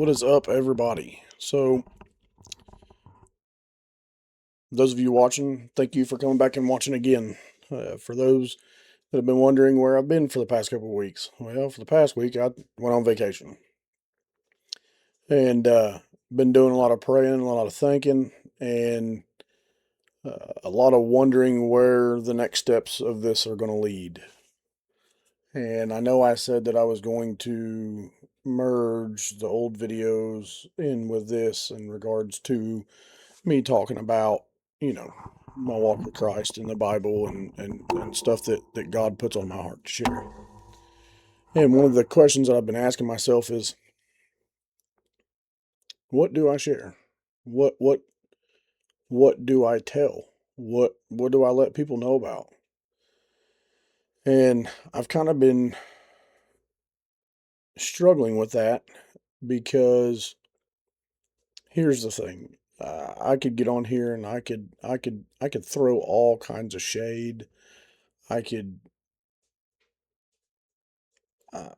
What is up, everybody? So, those of you watching, thank you for coming back and watching again. For those that have been wondering where I've been for the past couple of weeks, well, for the past week, I went on vacation and been doing a lot of praying, a lot of thinking, and a lot of wondering where the next steps of this are going to lead. And I know I said that I was going to merge the old videos in with this in regards to me talking about, you know, my walk with Christ in the Bible and stuff that God puts on my heart to share. And one of the questions that I've been asking myself is, what do I share? What what what do I tell? What do I let people know about? And I've kind of been struggling with that because here's the thing. I could get on here and I could throw all kinds of shade. I could uh,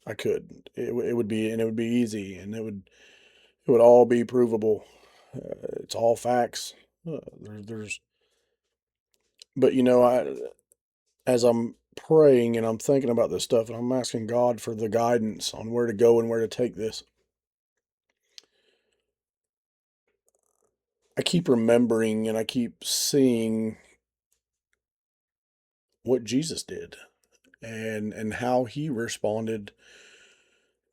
I could. It would be, and it would be easy, and it would all be provable. It's all facts. There's, but as I'm praying and I'm thinking about this stuff, and I'm asking God for the guidance on where to go and where to take this, I keep remembering and I keep seeing what Jesus did and how he responded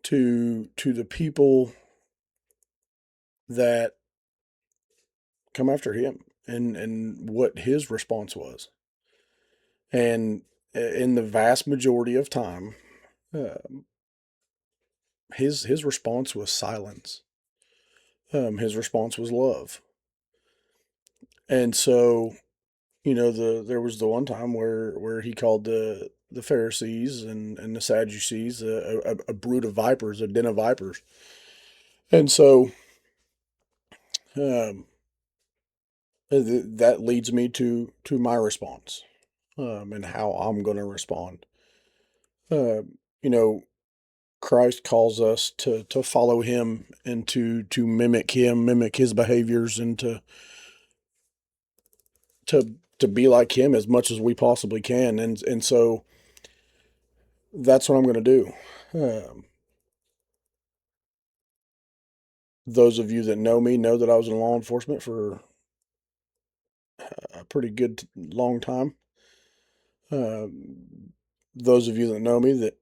to the people that come after him and what his response was. And in the vast majority of time, uh, his response was silence. His response was love. And so, there was the one time where he called the Pharisees and the Sadducees a brood of vipers, a den of vipers. And so, um, that leads me to my response, and how I'm going to respond. Uh, you know, Christ calls us to follow him and to mimic him, mimic his behaviors, and to be like him as much as we possibly can. And so that's what I'm going to do. Um, those of you that know me know that I was in law enforcement for a pretty good long time. Um, those of you that know me that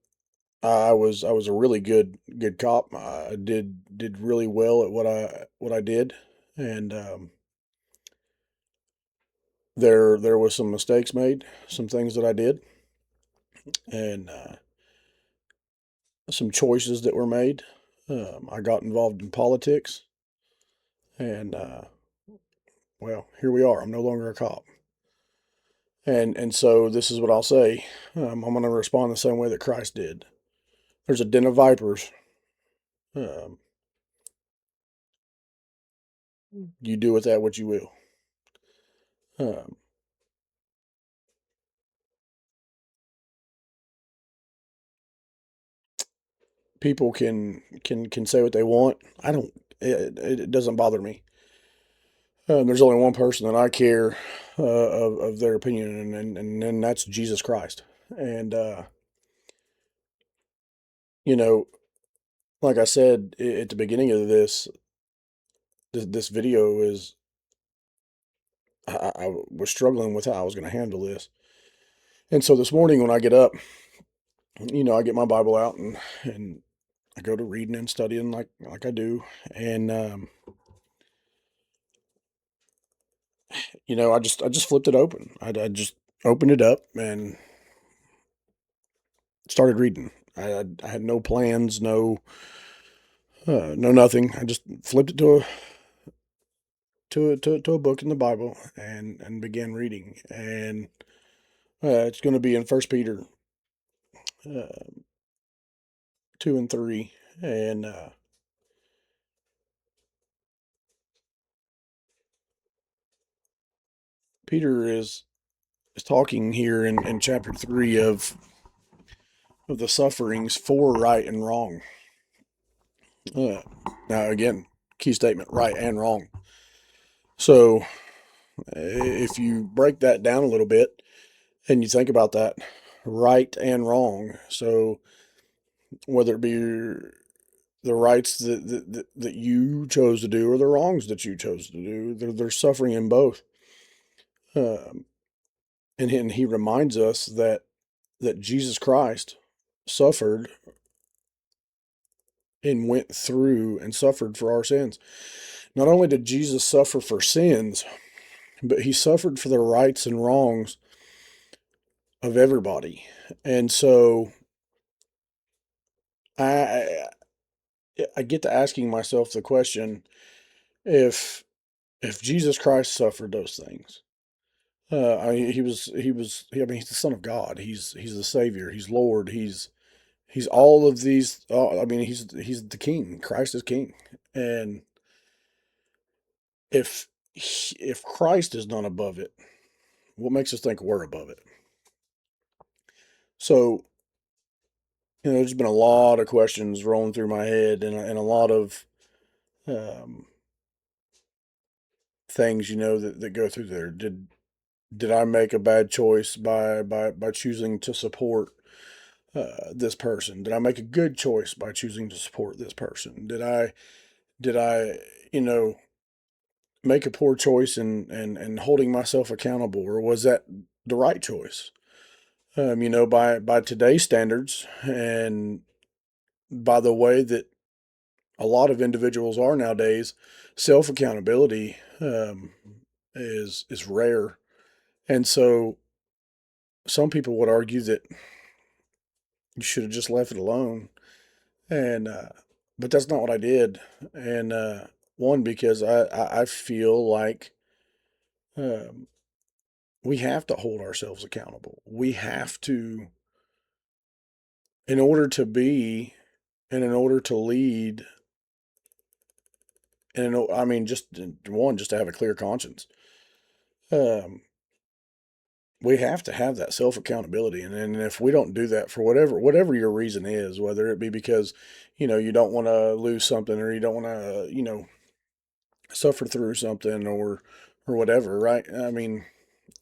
I was a really good cop. I did really well at what I did, and there was some mistakes made, some things that I did, and some choices that were made. I got involved in politics, and well, here we are. I'm no longer a cop, and so this is what I'll say. I'm going to respond the same way that Christ did. There's a den of vipers. Um, you do with that what you will. Um, People can say what they want. I don't. It doesn't bother me. There's only one person that I care of their opinion, and that's Jesus Christ. And you know, like I said at the beginning of this video is I was struggling with how I was going to handle this. And so this morning when I get up, I get my Bible out and I go to reading and studying like I do, and I just flipped it open. I just opened it up and started reading. I had no plans, no nothing. I just flipped it to a book in the Bible and began reading. And it's going to be in First Peter 2 and 3. And Peter is talking here in chapter 3 of the sufferings for right and wrong. Uh, Now, again, key statement, right and wrong. So if you break that down a little bit and you think about that, right and wrong. So whether it be the rights that you chose to do or the wrongs that you chose to do, there's suffering in both. Um, and he reminds us that Jesus Christ suffered and went through and suffered for our sins. Not only did Jesus suffer for sins, but he suffered for the rights and wrongs of everybody. And so I I get to asking myself the question, if Jesus Christ suffered those things, I mean, he's the Son of God. He's the Savior. He's Lord. He's all of these. I mean, he's the King. Christ is King. And if Christ is not above it, what makes us think we're above it? So, there's been a lot of questions rolling through my head, and a lot of um, things, that go through there. Did I make a bad choice by choosing to support this person? Did I make a good choice by choosing to support this person? Did I you know make a poor choice and holding myself accountable, or was that the right choice? By today's standards, and by the way that a lot of individuals are nowadays, self accountability is rare, and so some people would argue that you should have just left it alone. And but that's not what I did. And one, because I feel like um, we have to hold ourselves accountable. We have to, in order to be, and in order to lead, I mean, just one, just to have a clear conscience. Um, we have to have that self accountability, and if we don't do that, for whatever your reason is, whether it be because you don't want to lose something, or you don't want to suffer through something, or whatever, right? I mean,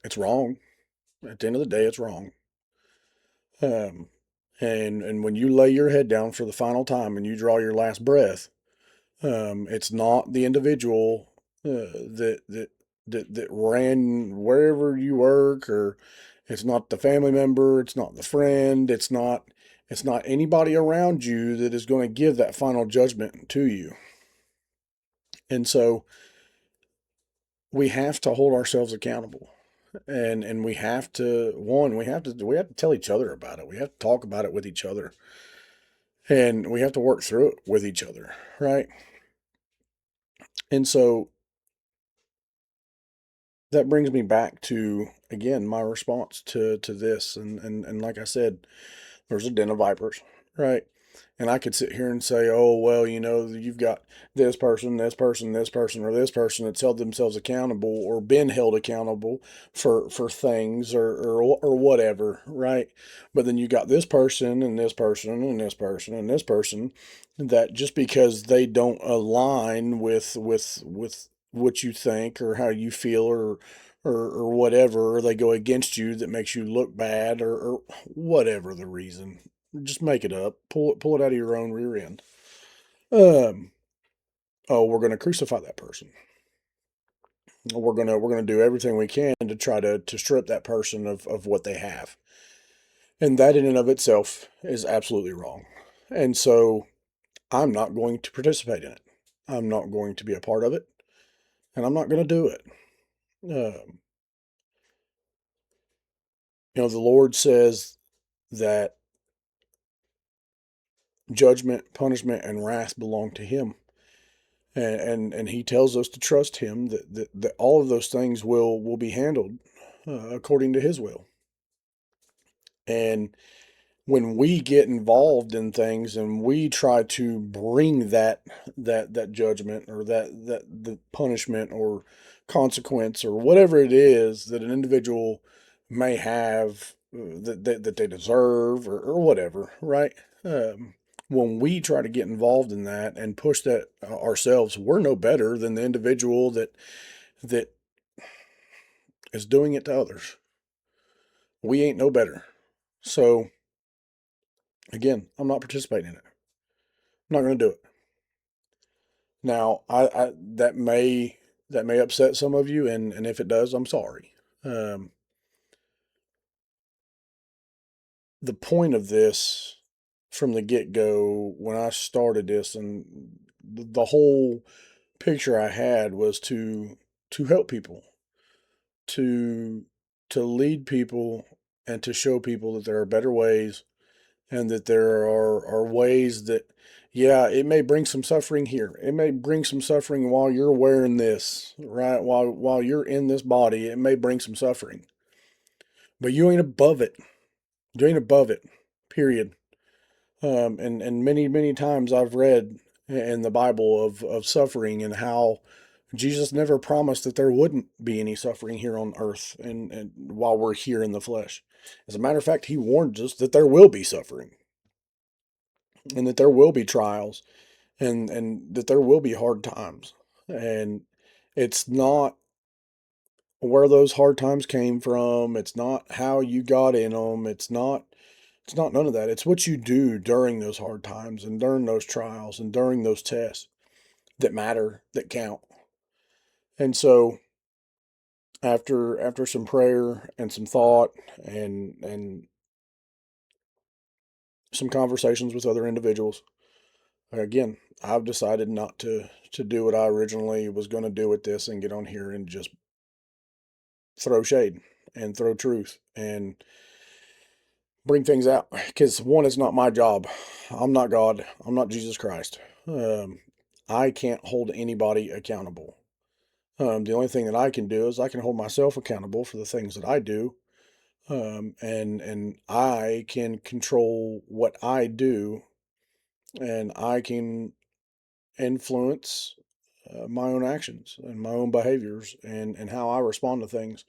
it's wrong. At the end of the day, it's wrong. Um, and when you lay your head down for the final time and you draw your last breath, it's not the individual that ran wherever you work, or it's not the family member, it's not the friend, it's not anybody around you that is going to give that final judgment to you. And so we have to hold ourselves accountable. And we have to, we have to tell each other about it. We have to talk about it with each other, and we have to work through it with each other, right? And so that brings me back to, again, my response to this. And like I said, there's a den of vipers, right? And I could sit here and say, oh, well, you've got this person, this person, this person, or this person that's held themselves accountable or been held accountable for things, or whatever, right? But then you got this person and this person and this person and this person, that just because they don't align with what you think or how you feel, or whatever, or they go against you, that makes you look bad, or whatever the reason. Just make it up. Pull it out of your own rear end. Um, oh, we're gonna crucify that person. We're gonna do everything we can to try to strip that person of what they have. And that in and of itself is absolutely wrong. And so I'm not going to participate in it. I'm not going to be a part of it, and I'm not going to do it. Um, the Lord says that judgment, punishment, and wrath belong to Him, and He tells us to trust Him, that all of those things will be handled according to His will. And when we get involved in things and we try to bring that judgment, or that the punishment or consequence, or whatever it is that an individual may have, that they deserve, or whatever, right? when we try to get involved in that and push that ourselves, we're no better than the individual that is doing it to others. We ain't no better. So again, I'm not participating in it. I'm not going to do it. Now, I that may upset some of you, and if it does, I'm sorry. Um, the point of this from the get go, when I started this, and the whole picture I had was to help people, to to lead people, and to show people that there are better ways, and that there are ways that, yeah, it may bring some suffering here. It may bring some suffering while you're wearing this, right? While you're in this body, it may bring some suffering. But you ain't above it. You ain't above it. Period. And many times I've read in the Bible of suffering, and how Jesus never promised that there wouldn't be any suffering here on earth, and while we're here in the flesh. As a matter of fact, he warned us that there will be suffering, and that there will be trials, and that there will be hard times. And it's not where those hard times came from. It's not how you got in them. It's not none of that. It's what you do during those hard times, and during those trials, and during those tests, that matter, that count. And so after some prayer and some thought, and some conversations with other individuals, again, I've decided not to do what I originally was going to do with this, and get on here and just throw shade and throw truth and bring things out. Because one, it's not my job. I'm not God. I'm not Jesus Christ. Um, I can't hold anybody accountable. The only thing that I can do is I can hold myself accountable for the things that I do. And I can control what I do, and I can influence my own actions and my own behaviors, and how I respond to things.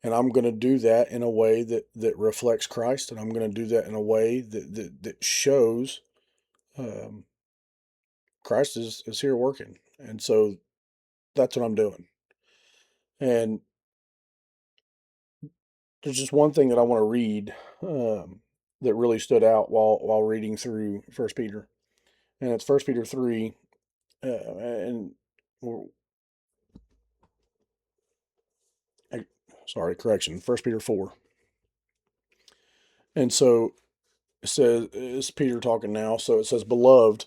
And I'm going to do that in a way that reflects Christ, and I'm going to do that in a way that shows um, Christ is here working. And so that's what I'm doing. And there's just one thing that I want to read, that really stood out while reading through First Peter, and it's First Peter 3, and sorry, correction, First Peter 4. And so it says, it's Peter talking now. So it says, "Beloved,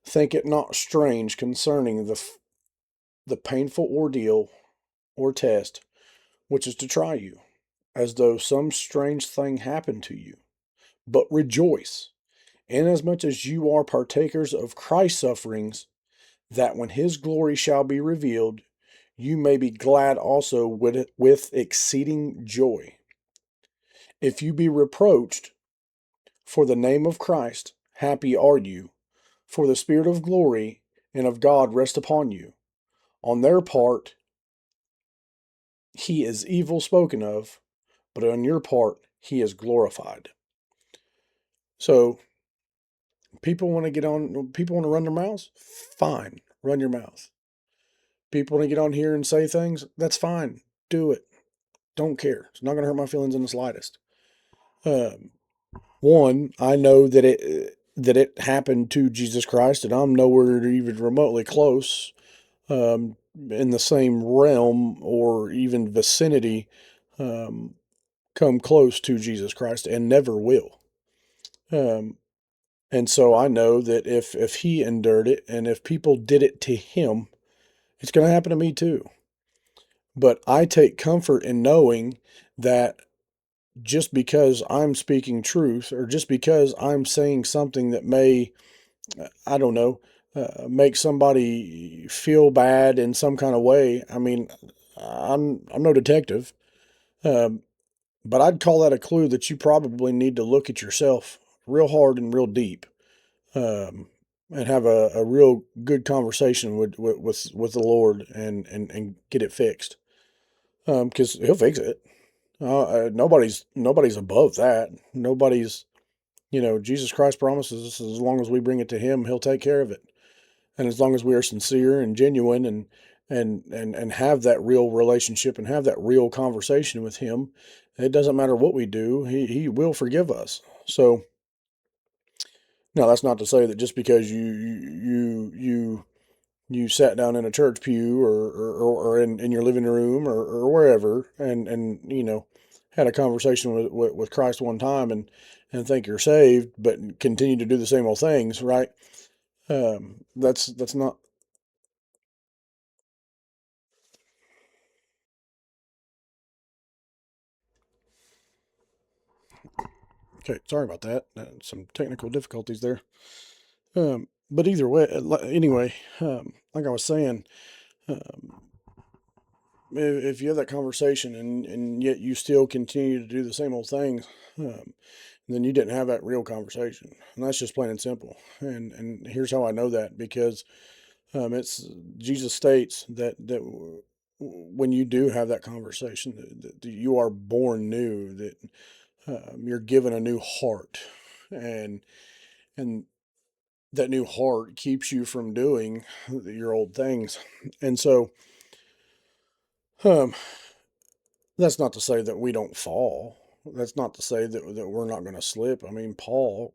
think it not strange concerning the painful ordeal or test which is to try you, as though some strange thing happened to you. But rejoice, inasmuch as you are partakers of Christ's sufferings, that when his glory shall be revealed, you may be glad also with exceeding joy. If you be reproached for the name of Christ, happy are you, for the Spirit of glory and of God rest upon you. On their part, he is evil spoken of, but on your part, he is glorified." So people want to run their mouths? Fine, run your mouth. People want to get on here and say things? That's fine. Do it. Don't care. It's not going to hurt my feelings in the slightest. Um, One, I know that it happened to Jesus Christ, and I'm nowhere even remotely close, in the same realm or even vicinity, um, come close to Jesus Christ, and never will. Um, and so I know that if he endured it, and if people did it to him, it's going to happen to me too. But I take comfort in knowing that just because I'm speaking truth, or just because I'm saying something that may, I don't know, make somebody feel bad in some kind of way. I mean, I'm no detective, um, but I'd call that a clue that you probably need to look at yourself real hard and real deep, um, and have a real good conversation with the Lord, and get it fixed. Because he'll fix it. Nobody's above that. Nobody's Jesus Christ promises us as long as we bring it to Him, He'll take care of it. And as long as we are sincere and genuine and have that real relationship and have that real conversation with Him, it doesn't matter what we do, He will forgive us. So now that's not to say that just because you sat down in a church pew or in your living room or wherever and had a conversation with Christ one time and think you're saved, but continue to do the same old things, right? That's not okay. Sorry about that. Some technical difficulties there. But either way, anyway, like I was saying, um, if you have that conversation and yet you still continue to do the same old things, then you didn't have that real conversation, and that's just plain and simple. And here's how I know that because it's Jesus states that when you do have that conversation, that you are born new, that you're given a new heart, and and that new heart keeps you from doing your old things, and so. Um, That's not to say that we don't fall. That's not to say that we're not going to slip. I mean, Paul,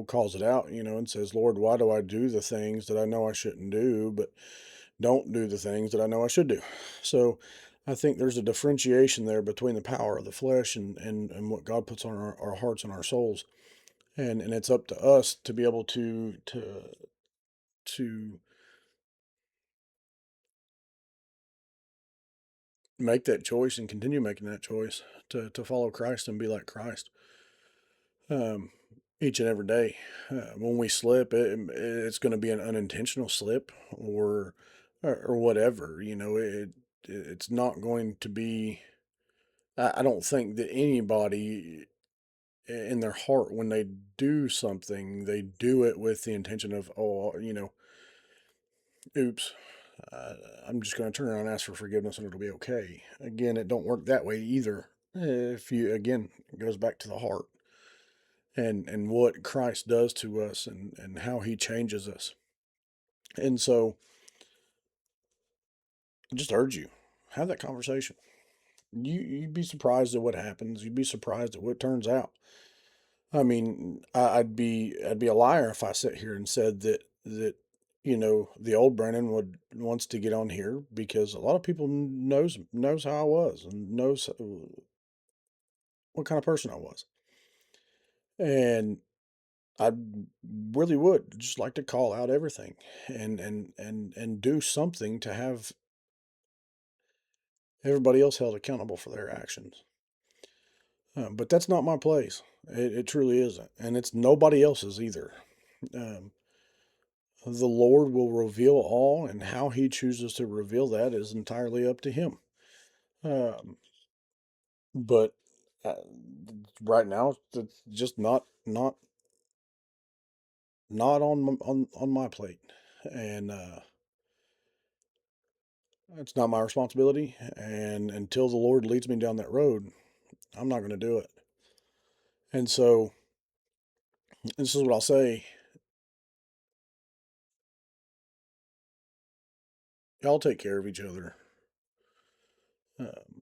calls it out, and says, Lord, why do I do the things that I know I shouldn't do, but don't do the things that I know I should do? So I think there's a differentiation there between the power of the flesh and what God puts on our hearts and our souls. And it's up to us to be able to make that choice and continue making that choice to follow Christ and be like Christ. um, each and every day. When we slip, it's going to be an unintentional slip or whatever. It's not going to be. I don't think that anybody in their heart, when they do something, they do it with the intention of, oh, oops. Uh, I'm just going to turn around and ask for forgiveness and it'll be okay. Again, it don't work that way either. If you again, it goes back to the heart and what Christ does to us and how he changes us. And so I just urge you, have that conversation. You'd be surprised at what happens. You'd be surprised at what turns out. I mean, I'd be a liar if I sit here and said that the old Brennan would wants to get on here because a lot of people knows how I was and knows what kind of person I was. And I really would just like to call out everything and do something to have everybody else held accountable for their actions. But that's not my place. It truly isn't, and it's nobody else's either. Um, the Lord will reveal all, and how He chooses to reveal that is entirely up to Him. Um, but uh, right now, it's just not on my plate, and it's not my responsibility, and until the Lord leads me down that road, I'm not going to do it. And so, this is what I'll say: y'all take care of each other. Um,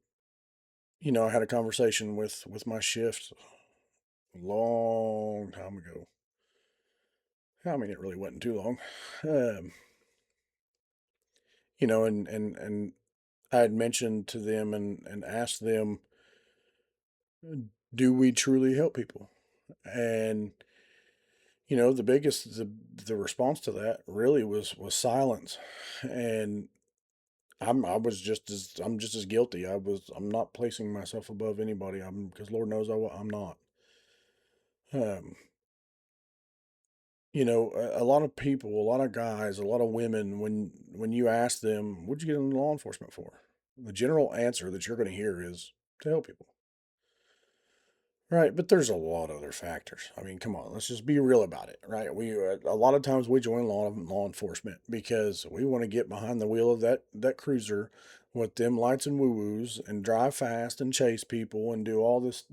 I had a conversation with my shift a long time ago. I mean, it really wasn't too long. Um, and I had mentioned to them and asked them, do we truly help people? And the response to that really was silence. And I'm just as guilty. I'm not placing myself above anybody. Because Lord knows I'm not. Um, a lot of people, a lot of guys, a lot of women, when you ask them, what'd you get into law enforcement for? The general answer that you're going to hear is to help people. Right, but there's a lot of other factors. I mean, come on, let's just be real about it, right? A lot of times we join law enforcement because we want to get behind the wheel of that cruiser with them lights and woo woos and drive fast and chase people and do all this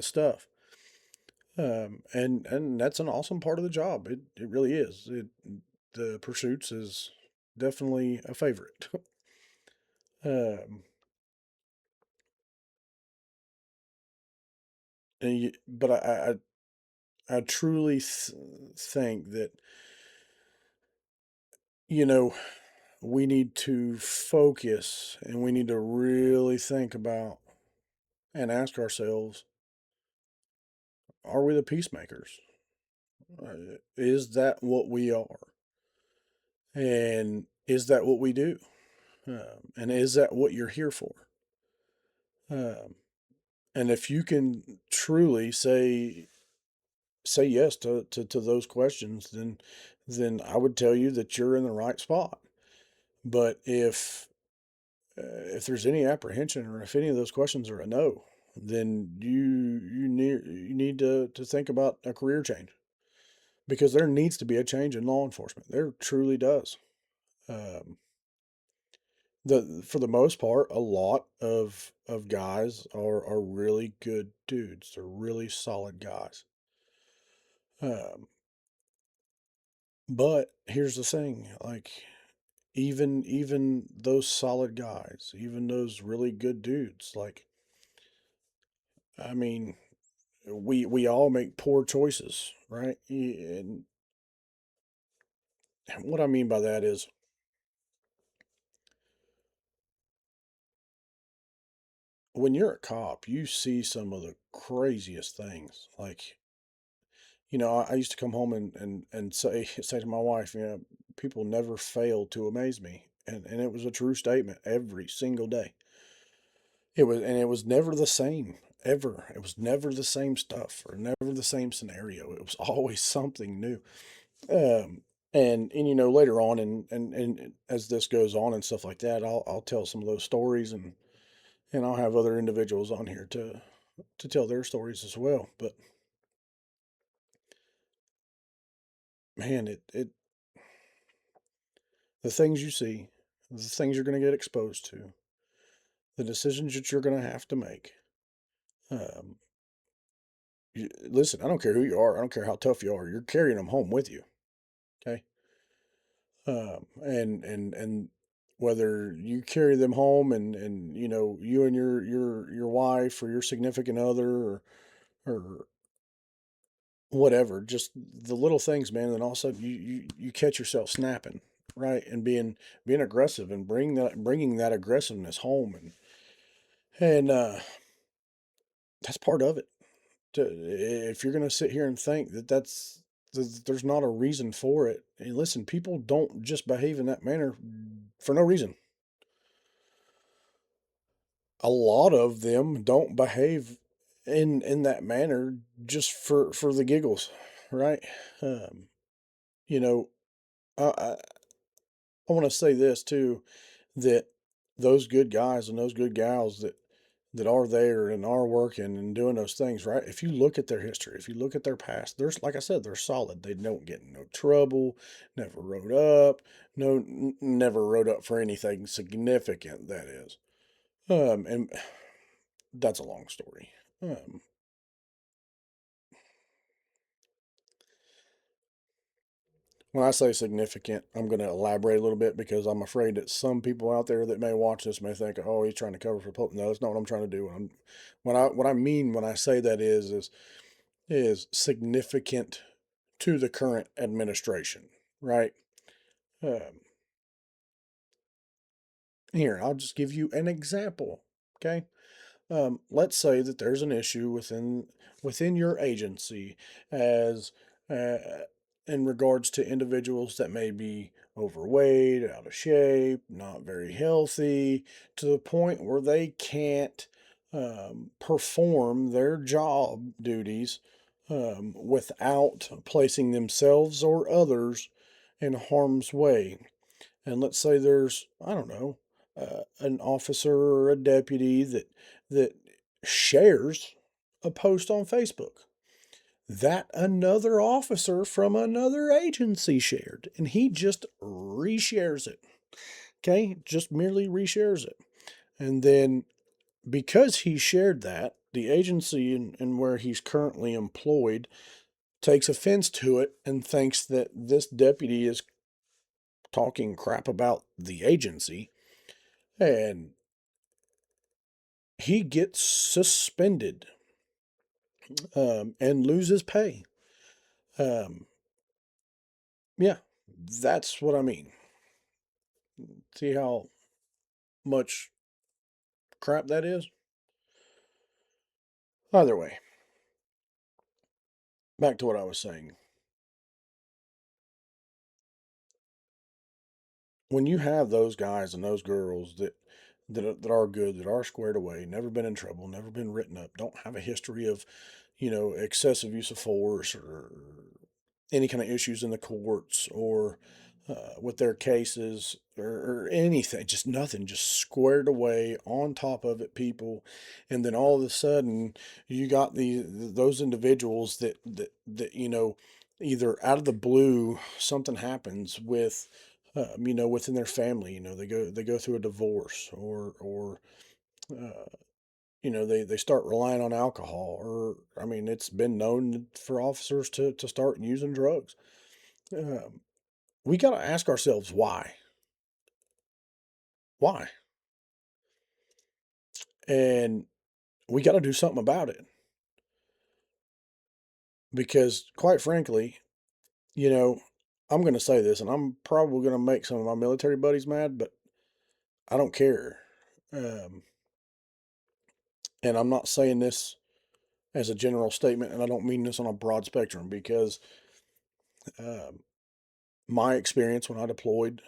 stuff. And that's an awesome part of the job. It really is. The pursuits is definitely a favorite. um, but I truly think that, you know, we need to focus and we need to really think about and ask ourselves, are we the peacemakers? Is that what we are? And is that what we do? And is that what you're here for? Um, and if you can truly say yes to those questions, then I would tell you that you're in the right spot. But if there's any apprehension or if any of those questions are a no, then you need to think about a career change because there needs to be a change in law enforcement. There truly does. Um, the For the most part, a lot of guys are really good dudes. They're really solid guys. Um, but here's the thing, like even those solid guys, even those really good dudes, like I mean, we all make poor choices, right? And what I mean by that is when you're a cop, you see some of the craziest things. Like, I used to come home and say to my wife, people never fail to amaze me. And it was a true statement every single day. It was never the same ever. It was never the same stuff or never the same scenario. It was always something new. Um, and later on and as this goes on and stuff like that, I'll tell some of those stories and I'll have other individuals on here to tell their stories as well. But man, the things you see, the things you're going to get exposed to, the decisions that you're going to have to make. Um, Listen, I don't care who you are. I don't care how tough you are. You're carrying them home with you. Okay. And whether you carry them home and you and your wife or your significant other or whatever, just the little things, man. Then all of a sudden you catch yourself snapping, right, and being aggressive and bringing that aggressiveness home and that's part of it. If you're gonna sit here and think there's not a reason for it, and listen, people don't just behave in that manner for no reason. A lot of them don't behave in that manner just for the giggles, right? Um, you know, I want to say this too, that those good guys and those good gals that are there and are working and doing those things, right? If you look at their history, if you look at their past, there's like I said, they're solid. They don't get in no trouble, never wrote up, never wrote up for anything significant, that is. And that's a long story. Um, when I say significant, I'm going to elaborate a little bit because I'm afraid that some people out there that may watch this may think, "Oh, he's trying to cover for Pope." No, that's not what I'm trying to do. What I mean when I say that is significant to the current administration, right? Um, Here, I'll just give you an example. Okay. Let's say that there's an issue within your agency as uh, in regards to individuals that may be overweight, out of shape, not very healthy, to the point where they can't perform their job duties without placing themselves or others in harm's way. And let's say there's, I don't know, an officer or a deputy that shares a post on Facebook that another officer from another agency shared, and he just reshares it. Okay, just merely reshares it, and then because he shared that. the agency and where he's currently employed takes offense to it and thinks that this deputy is talking crap about the agency, and he gets suspended, and loses pay. Um, yeah, that's what I mean. See how much crap that is? Either way, back to what I was saying. When you have those guys and those girls that are good, that are squared away, never been in trouble, never been written up, don't have a history of, excessive use of force or any kind of issues in the courts or with their cases or anything, just nothing, just squared away on top of it, people. And then all of a sudden, you got those individuals that either out of the blue something happens with. Within their family, they go through a divorce, or uh, they start relying on alcohol, or I mean, it's been known for officers to start using drugs. Um, we got to ask ourselves why, and we got to do something about it because, quite frankly, you know, I'm going to say this, and I'm probably going to make some of my military buddies mad, but I don't care. Um, and I'm not saying this as a general statement, and I don't mean this on a broad spectrum because um, my experience when I deployed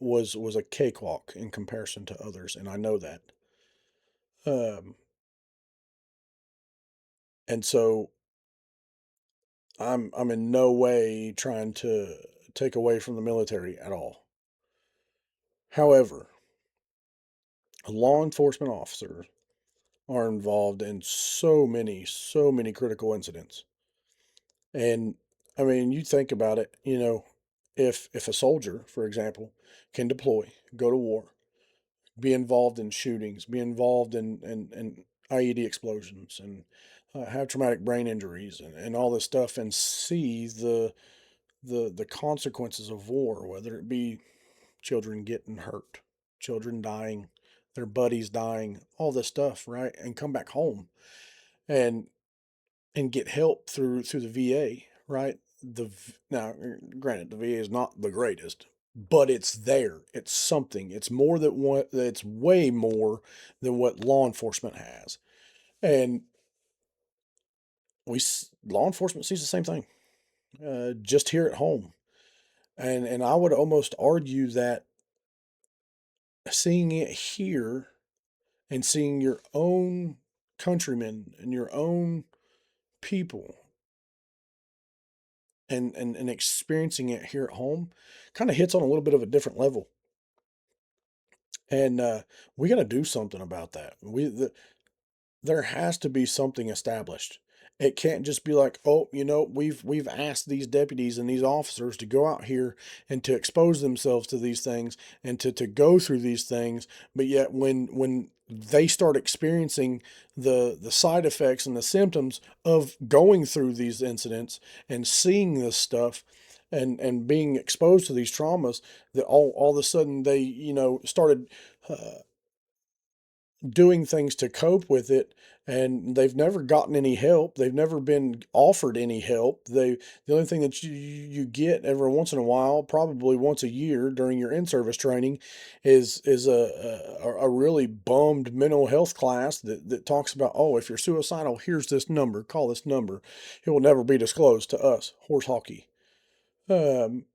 was a cakewalk in comparison to others, and I know that. Um, and so I'm in no way trying to take away from the military at all. However, law enforcement officers are involved in so many critical incidents. And I mean, you think about it, if a soldier, for example, can deploy, go to war, be involved in shootings, be involved in IED explosions, and have traumatic brain injuries and all this stuff, and see the consequences of war, whether it be children getting hurt, children dying, their buddies dying, all this stuff, right? And come back home and get help through the VA, right? Now, granted, the VA is not the greatest, but it's there. It's something. It's more than what. It's way more than what law enforcement has, and law enforcement sees the same thing, just here at home. And I would almost argue that seeing it here and seeing your own countrymen and your own people and experiencing it here at home kind of hits on a little bit of a different level. And we got to do something about that. There has to be something established. It can't just be like, oh, we've asked these deputies and these officers to go out here and to expose themselves to these things and to go through these things, but yet when they start experiencing the side effects and the symptoms of going through these incidents and seeing this stuff and being exposed to these traumas, that all of a sudden they started uh, doing things to cope with it, and they've never gotten any help. They've never been offered any help. The only thing that you get every once in a while, probably once a year during your in-service training, is a really bummed mental health class that talks about, oh, if you're suicidal, here's this number, call this number. It will never be disclosed to us. Horse hockey. Um,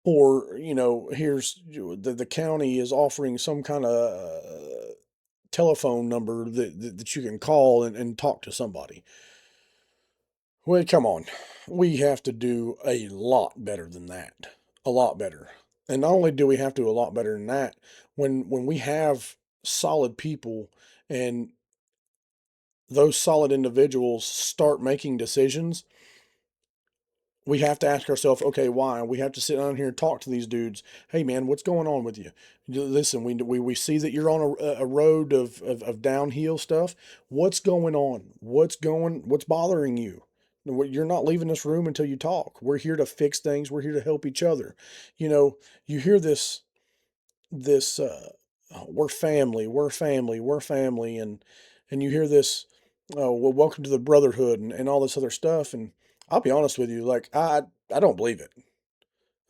or here's the county is offering some kind of telephone number that you can call and talk to somebody. Well, come on. We have to do a lot better than that. A lot better. And not only do we have to do a lot better than that, when we have solid people and those solid individuals start making decisions, we have to ask ourselves, okay, why? We have to sit down here and talk to these dudes. Hey, man, what's going on with you? Listen, we see that you're on a road of downhill stuff. What's going on? What's bothering you? You're not leaving this room until you talk. We're here to fix things. We're here to help each other. You know, you hear this oh, we're family, and you hear this, oh well, welcome to the brotherhood, and all this other stuff. And I'll be honest with you, like I don't believe it.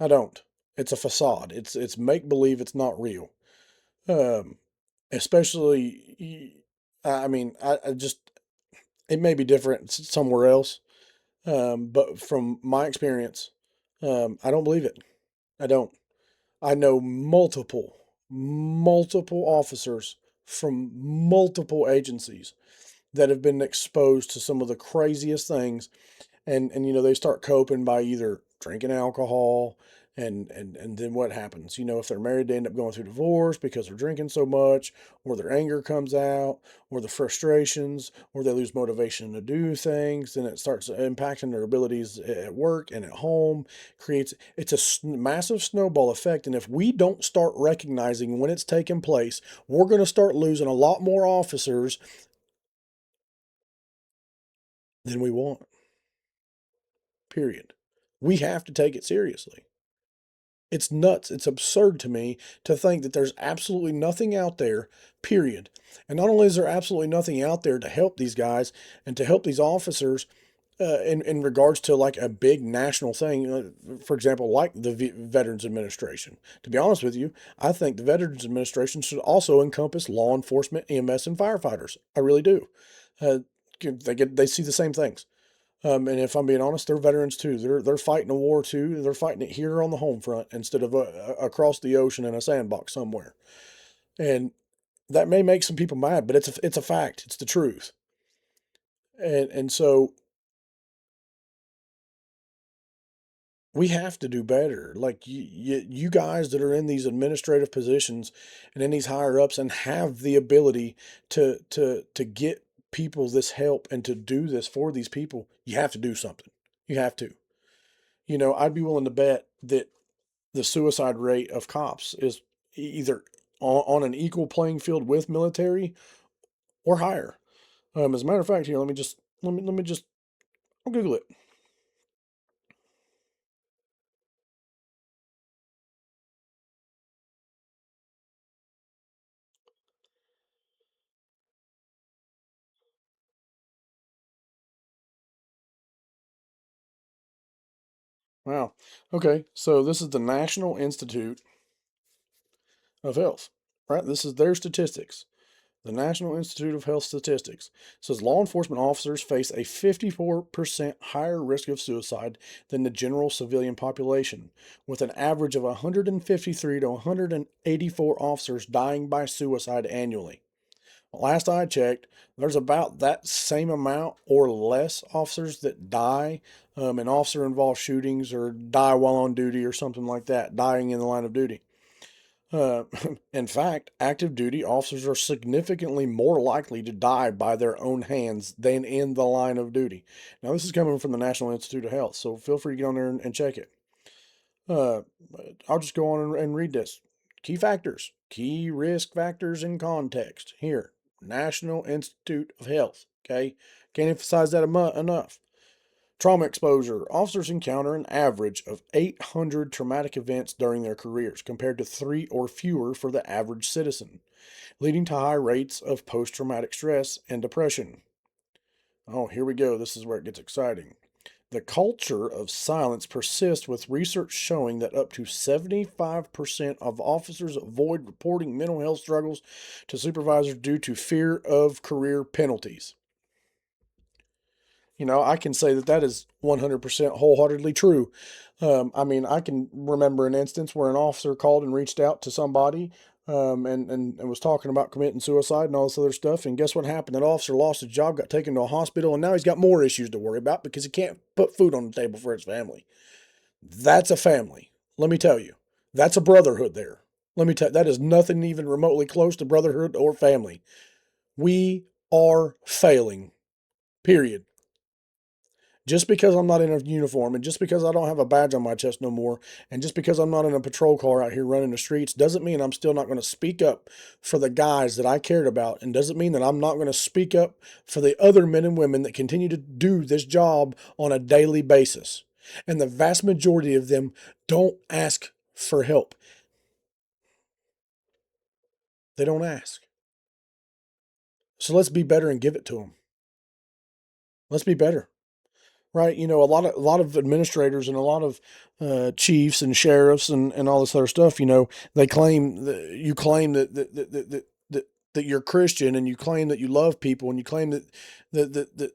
I don't. It's a facade. It's make believe. It's not real. um Especially I mean, I just, it may be different somewhere else, but from my experience, I don't believe it. I don't. I know multiple officers from multiple agencies that have been exposed to some of the craziest things, and they start coping by either drinking alcohol, and then what happens, if they're married, they end up going through divorce because they're drinking so much, or their anger comes out, or the frustrations, or they lose motivation to do things, and it starts impacting their abilities at work and at home. It's a massive snowball effect, and if we don't start recognizing when it's taking place, we're going to start losing a lot more officers than we want. Period. We have to take it seriously. It's nuts. It's absurd to me to think that there's absolutely nothing out there, period. And not only is there absolutely nothing out there to help these guys and to help these officers, in regards to like a big national thing, for example, like the Veterans Administration. To be honest with you, I think the Veterans Administration should also encompass law enforcement, EMS, and firefighters. I really do. Uh, they see the same things. And if I'm being honest, they're veterans too. They're fighting a war too. They're fighting it here on the home front instead of across the ocean in a sandbox somewhere. And that may make some people mad, but it's a fact. It's the truth. And so we have to do better. Like you guys that are in these administrative positions and in these higher ups and have the ability to get people this help and to do this for these people, you have to do something. You have to. I'd be willing to bet that the suicide rate of cops is either on an equal playing field with military or higher. As a matter of fact, here, let me just I'll Google it. Wow. Okay, so this is the National Institute of Health, right? This is their statistics. The National Institute of Health Statistics says law enforcement officers face a 54% higher risk of suicide than the general civilian population, with an average of 153 to 184 officers dying by suicide annually. Last I checked, there's about that same amount or less officers that die in officer involved shootings or die while on duty or something like that, dying in the line of duty. Uh, in fact, active duty officers are significantly more likely to die by their own hands than in the line of duty. Now, this is coming from the National Institute of Health, so feel free to get on there and check it. Uh, I'll just go on and read this. Key factors, key risk factors in context. Here, National Institute of Health. Okay, can't emphasize that enough. Trauma exposure. Officers encounter an average of 800 traumatic events during their careers, compared to 3 or fewer for the average citizen, leading to high rates of post traumatic stress and depression. Oh, here we go. This is where it gets exciting. The culture of silence persists, with research showing that up to 75% of officers avoid reporting mental health struggles to supervisors due to fear of career penalties. I can say that that is 100% wholeheartedly true. I mean, I can remember an instance where an officer called and reached out to somebody, and was talking about committing suicide and all this other stuff. And guess what happened? That officer lost his job, got taken to a hospital, and now he's got more issues to worry about because he can't put food on the table for his family. That's a family. Let me tell you, that's a brotherhood there. Let me tell you, that is nothing even remotely close to brotherhood or family. We are failing, period. Just because I'm not in a uniform and just because I don't have a badge on my chest no more and just because I'm not in a patrol car out here running the streets doesn't mean I'm still not going to speak up for the guys that I cared about, and doesn't mean that I'm not going to speak up for the other men and women that continue to do this job on a daily basis. And the vast majority of them don't ask for help. They don't ask. So let's be better and give it to them. Let's be better. Right? You know, a lot of administrators and a lot of chiefs and sheriffs and all this other stuff. You know, they claim you claim that you're Christian, and you claim that you love people, and you claim that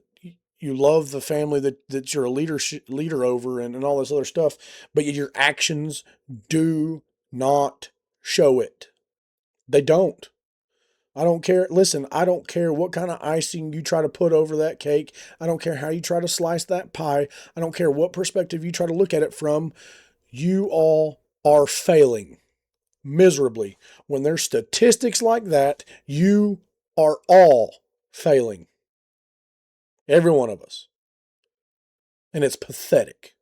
you love the family that you're a leader over, and all this other stuff, but your actions do not show it. They don't. I don't care. Listen, I don't care what kind of icing you try to put over that cake. I don't care how you try to slice that pie. I don't care what perspective you try to look at it from. You all are failing miserably. When there's statistics like that, you are all failing. Every one of us. And it's pathetic.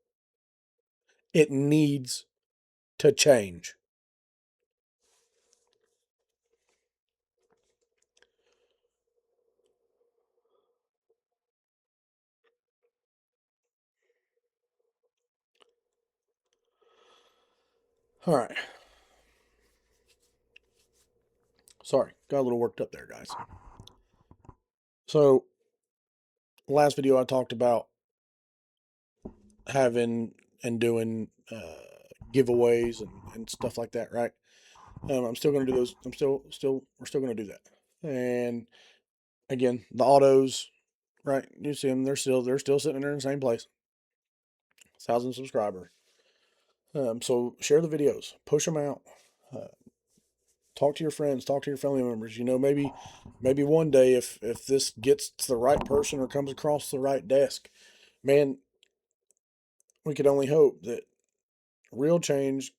It needs to change. All right. Sorry, got a little worked up there, guys. So, last video I talked about having and doing giveaways and stuff like that, right? I'm still going to do those. We're still going to do that. And again, the autos, right? You see them, they're still sitting there in the same place. 1,000 subscribers. So share the videos, push them out. Uh, Talk to your friends, talk to your family members. You know, maybe one day if this gets to the right person or comes across the right desk, man, we could only hope that real change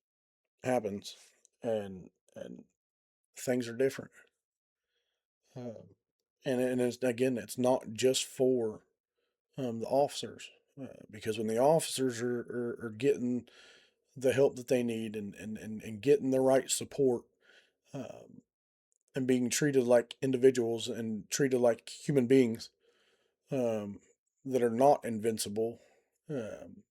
happens and things are different. And it's, again, it's not just for the officers, because when the officers are getting the help that they need and getting the right support, um, and being treated like individuals and treated like human beings, um, that are not invincible, um,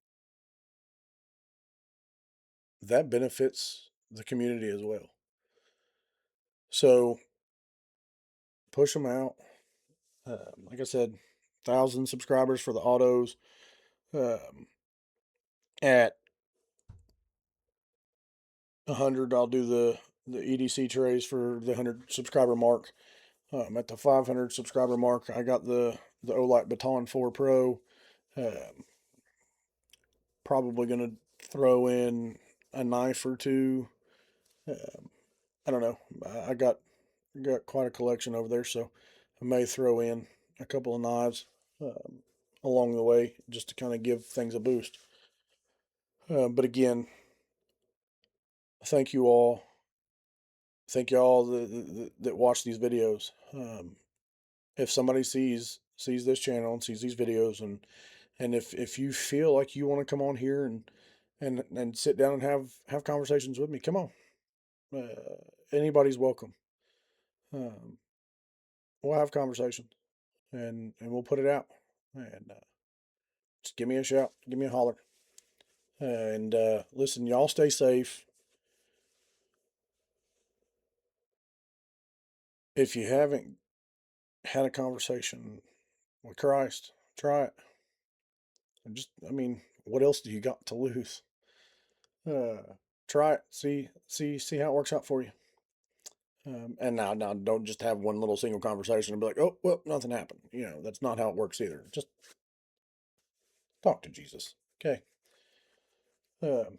that benefits the community as well. So push them out. Like I said, 1,000 subscribers for the autos. Um, at 100, I'll do the EDC trays for the 100 subscriber mark. At the 500 subscriber mark, I got the Olight Baton 4 Pro. Um, Probably gonna throw in a knife or two. Um, I don't know. I got quite a collection over there, so I may throw in a couple of knives along the way just to kind of give things a boost. But again, thank you all. Thank you all that watch these videos. If somebody sees this channel and sees these videos, and if you feel like you want to come on here and sit down and have conversations with me, come on. Anybody's welcome. Um, we'll have conversations and we'll put it out. And just give me a shout, give me a holler. And listen, y'all stay safe. If you haven't had a conversation with Christ, try it. And just, I mean, what else do you got to lose? Uh, Try it. See how it works out for you. And now, don't just have one little single conversation and be like, oh, well, nothing happened. You know, that's not how it works either. Just talk to Jesus. Okay.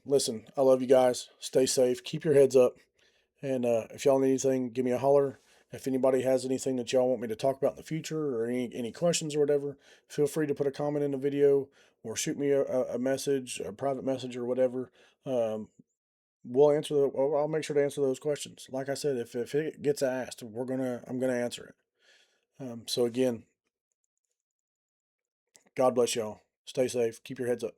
Listen, I love you guys. Stay safe. Keep your heads up. And if y'all need anything, give me a holler. If anybody has anything that y'all want me to talk about in the future, or any questions or whatever, feel free to put a comment in the video or shoot me a message, a private message or whatever. Um, I'll make sure to answer those questions. Like I said, if it gets asked, I'm gonna answer it. So again, God bless y'all. Stay safe. Keep your heads up.